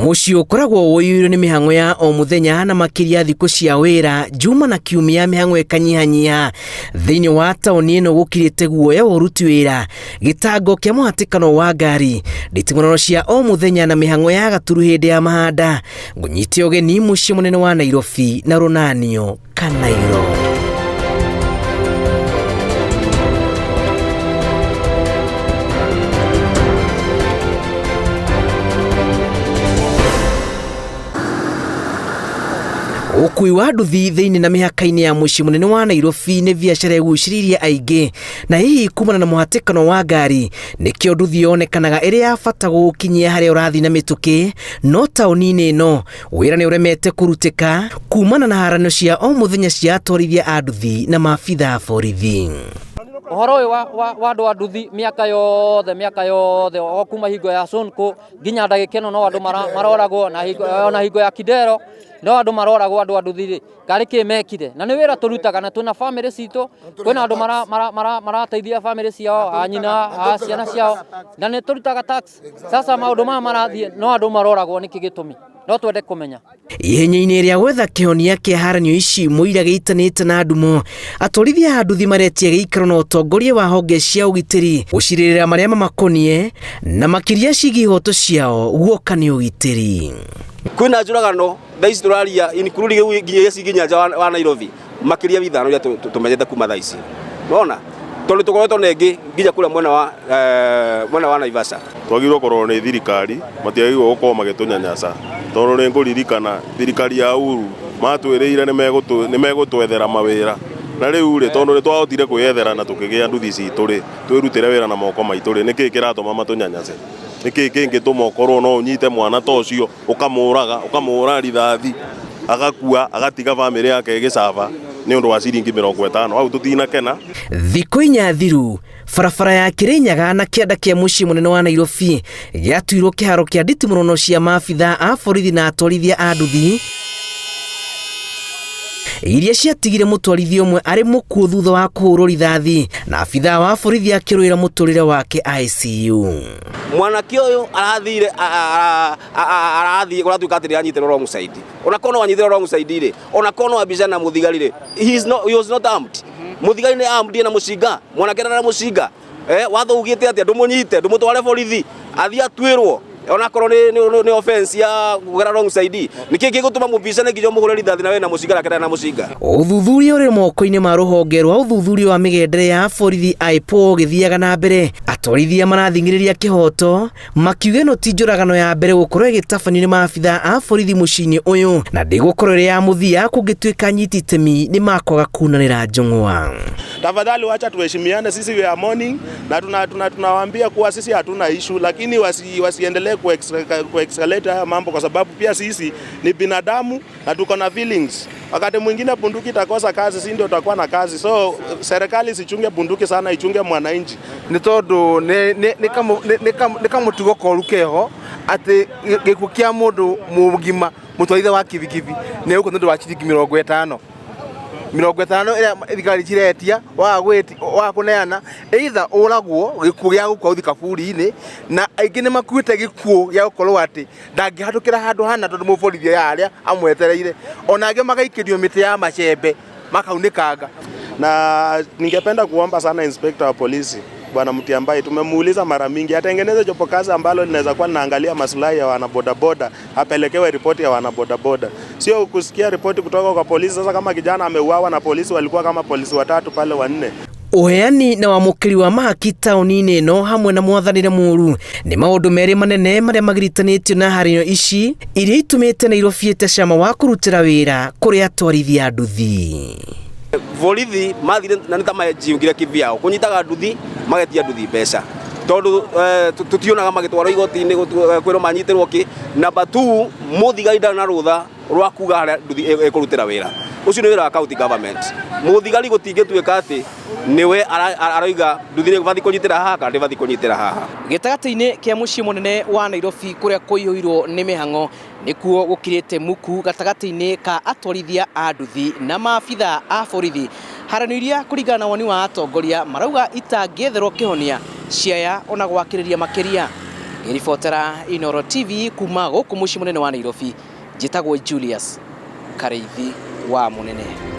Muciĩ ũkoragwo ũiyũirwo nĩ mĩhang'o ya o mũthenya na makĩria thikũ cia wĩra, juma na kiumia mĩhang'o ĩkanyihanyiha. Thĩinĩ wa taũni ĩno gũkirĩte guoya wa ũruti wĩra, gĩtango kĩa mũhatĩkano wa ngari, nditimũrano cia o mũthenya na mĩhang'o ya gaturu hĩndĩ ya mahanda. Ngũnyite ũgeni mũciĩ mũnene wa Nairobi na rũnanio Kanairo. Ũkui wa nduthi thĩinĩ na mĩhaka-inĩ ya mũciĩ mũnene wa Nairobi nĩ biacara ĩgucĩrĩirie aingĩ, na hihi kumana na mũhatĩkano wa ngari nĩkĩo nduthi yonekanaga ĩrĩ ya bata gũkinyia harĩa ũrathiĩ na mĩtũkĩ. No taũni-inĩ ĩno wĩra nĩ ũremete kũrutĩka kumana na haranio cia o mũthenya cia atwarithia a nduthi na maabitha a borithi. Ũhoro ũyũ wa andũ a nduthi mĩaka yothe o kuma hingo ya Sonko nginya ndagĩka ĩno no andũ maroragwo na hingo ya Kidero no andũ maroragwo andũ a nduthi karĩ kĩ mekire, na nĩ wĩra tũrutaga na twĩna family citũ, kwĩna andũ marateithia family ciao, anyina, ciana ciao, na nĩ tũrutaga tax. Sasa maũndũ maya marathiĩ no andũ maroragwo nĩkĩ gĩtũmi, no twende kũmenya. Ihenya-inĩ rĩa gwetha kĩhonia kĩa haranio ici mũira gĩitanĩte na ndumo, atwarithia a nduthi maretia gĩikaro na ũtongoria wa honge cia ũgitĩri gũcirĩrĩra marĩa mamakoniĩ na makĩria ciĩgiĩ ihoto ciao guoka nĩ ũgitĩri. Kwĩna njũragano thaa ici tũraria including nginya ciginya nja wa Nairobi makĩria withano iria tũmenyete kuma thaa ici. Unaona? Tondũ tũkoretwo nengĩ nginya kũrĩa mwena wa Naivasha. Twagĩrĩirwo kũrorwo nĩ thirikari, matiagĩrĩirwo gũkorwo magĩtũnyanyasa. Tondũ nĩ ngũririkana thirikari ya Uhuru matwĩrĩire nĩ megũtwethera mawĩra. Na rĩu rĩ, tondũ nĩ twahotire kwĩyethera na tũkĩgĩa nduthi citũ rĩ, twĩrutĩre wĩra na moko maitũ rĩ, nĩkĩ kĩratũma matũnyanyase? Nĩkĩ kĩngĩtũma ũkorwo no ũnyite mwana ta ũcio ũkamũra rithathi agakua agatiga bamĩrĩ yake ĩgĩcaba nĩ ũndũ wa ciringi 50? Hau tũtinakena. Thikũ inya thiru barabara ya Kĩrĩnyaga na kĩanda kĩa mũciĩ mũnene wa Nairobi gĩatuirwo kĩharo kĩa nditimũrano cia maabitha a borithi na atwarithia a nduthi iria ciatigire mũtwarithia ũmwe arĩ mũkuũ thutha wa kũhũrwo rithathi na abitha wa borithi akĩrũĩra mũtũrĩre wake ICU. Mwanake ũyũ arathiĩ kũratuĩka atĩ nĩanyitĩrwo wrong side. Ona kono anyitĩrwo wrong side rĩ, ona kono abica na mũthigari rĩ, he was not armed. Mũthigari nĩ armed na mũcinga, mwanake na mũcinga. Watho ugĩte atĩ ndũmũnyite, ndũmũtware borithi, athiĩ atuĩrwo. Ona korwo nĩ offense ya kũgera wrong side, nĩkĩ gĩgũtũma mũbicane nginya mũhũre rithathi na we na mũcinga akĩrana na mũcinga? Ũthuthuria ũrĩ moko-inĩ ma rũhonge rwa ũthuthuria wa mĩgendere ya borithi IPO gĩthiaga na mbere. Atwarithia marathingĩrĩria kĩhoto makiuga ĩno ti njũragano ya mbere gũkorwo ĩgĩtabanio nĩ maabitha a borithi mũciĩ-inĩ ũyũ, na ndĩgũkorwo ĩrĩ ya mũthia kũngĩtuĩka nyiti itemi nĩ makwaga kunanĩra njũng'wa. Tafadhali wacha tuheshimiane, sisi we are mourning na tunawaambia kuwa sisi hatuna issue, lakini wasiendelee kuescalate haya mambo kwa sababu pia sisi ni binadamu na tuko na feelings. Wakati mwingine bunduki itakosa kazi, sisi ndio tutakuwa na kazi. So serikali isichunge bunduki sana, ichunge mwananchi. Ni tondu ni kama tugokoru keho ati gikuo kia mundu mugima mutwarithia wa kibikibi ne uko ndu wa ciringi 50 ĩrĩa thigari ciretia wa kuneana either ũragwo gĩkuũ gĩa gũkua ũthi kaburi-inĩ, na aingĩ nĩ makuĩte gĩkuũ gĩa gũkorwo atĩ ndangĩhatũkĩra handũ hana tondũ mũborithi arĩa amwetereire, ona angĩ magaikĩrio mĩtĩ ya macembe makaunĩkanga. Na ningependa kuomba sana inspector wa polisi Bwana Mutiambai, tumemuuliza mara mingi atengeneze jopo kazi ambalo linaweza kuwa linaangalia maslahi ya wanabodaboda, apelekewe ripoti ya wanabodaboda, sio kusikia ripoti kutoka kwa polisi. Sasa kama kijana ameuawa na polisi walikuwa kama polisi 3 pale 4. Uheani na wamũkĩri wa mahaki taũni-inĩ ĩno hamwe na mwathanĩre mũũru nĩ maũndũ merĩ manene marĩa magiritanĩtio na haranio ici iria itũmĩte Nairobi ĩte cama wa kũrutĩra wĩra kũrĩ atwarithia a nduthi. Borithi mathire na nĩtamajiungire kĩvyao kũnyitaga nduthi magetia nduthi mbeca, tondũ tutionaga magĩtwarwo igoti-inĩ kwĩrwo manyitĩrwo kĩ. Namba 2, mũthigari ndarĩ na rũtha rwa kuga harĩa nduthi ĩkũrutĩra wĩra. Ũcio nĩ wĩra wa county government. Mũthigari gũtingĩtuĩka atĩ niwe aroiga nduthi nĩ gũbathi kũnyitĩra haha kana ndĩbathi kũnyitĩra haha. Gĩtagatĩ-inĩ kĩa mũciĩ mũnene wa Nairobi kũrĩa kũiyũirwo nĩ mĩhang'o nĩkuo gũkirĩte muku gatagatĩ-inĩ ka atwarithia a nduthi na maabitha a borithi. Haranio iria kũringana na woni wa atongoria marauga itangĩetherwo kĩhonia ciaya ona gwakĩrĩria makĩria. ngĩribotera Inooro TV kuma gũkũ mũciĩ mũnene wa Nairobi, njĩtagwo Julius Kareithi wa Mũnene.